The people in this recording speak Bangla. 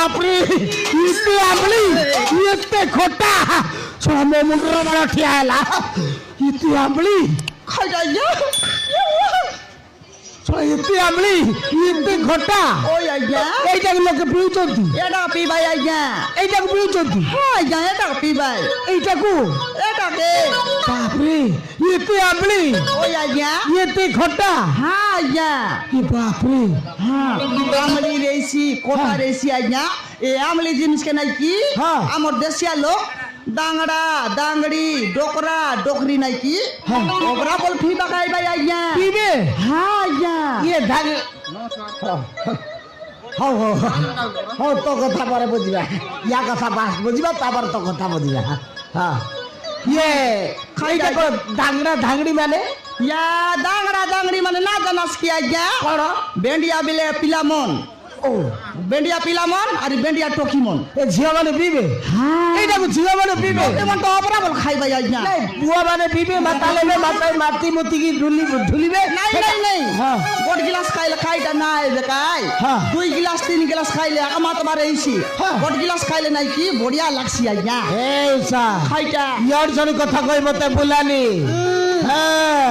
ବାପରେ ଇତେ ଆମ୍ବଳି ଏତେ ଖଟା ଶୁଣ ମୋ ମୁଣ୍ଡର ବାଳ ଠିଆ ହେଲା ଇତେ ଆମ୍ବଳି ଖାଇଟା ଆଜ୍ଞା ଶୁଣ ଏତେ ଆମ୍ବଳି ଏତେ ଖଟା ওই আজ্ঞা এইটাকে লোকে ପିଉଛନ୍ତି এটা পিবাই আজ্ঞা এইটাକୁ ପିଉଛନ୍ତି হ্যাঁ আজ্ঞা এটা পিবাই এইটাକୁ এটাকে বাপরে এতে আম্বলি ওই আজ্ঞা এতে খটা হ্যাঁ আজ্ঞা এ বাপরে হ্যাঁ আমলি রেসি কোটা হ্যাঁ। রেসি আজ্ঞা এ আমলি জিনিস কে নাই কি হ্যাঁ। আমার দেশিয়া লোক দাংড়া দাংড়ি ডোকরা ডোকরি নাই কি হ্যাঁ। ওবরা বল ফিবা খাইবাই আজ্ঞা পিবে হ্যাঁ আজ্ঞা ইয়ে ধান হও হও হও তো কথা পরে বুঝিবা ইয়া কথা বাস বুঝিবা তারপর তো কথা বুঝিবা হ্যাঁ ইয়ে খাইটা ধাংড়া ধাংড়ি মানে ইয়া দাংড়া দাংড়ি মানে না জানাস কি আজ্ঞা কড় বেন্ডিয়া বিলে পিলামন ও বেন্ডিয়া পিলামন আর বেন্ডিয়া টকিমন এ ঝিও মানে পিবে হ্যাঁ এইটাକୁ ঝিও মানে পিবে এমন তো অপরা বল খাইবাই আজ্ঞা নাই পুয়া মানে পিবে মাথা লেবে মাথায় মাটি মুতিকি ঢুলিবে নাই নাই নাই হ্যাঁ গোট গিলাস খাইলে খাইটা নাই বেকাই হ্যাঁ। 2 গিলাস 3 গিলাস খাইলে আমাত বারে এইছি হ্যাঁ। গোট গিলাস খাইলে নাই কি বড়িয়া লাগছি আজ্ঞা এই সা খাইটা ইয়ার সঙ্গে কথা কই মতে বুলানি হ্যাঁ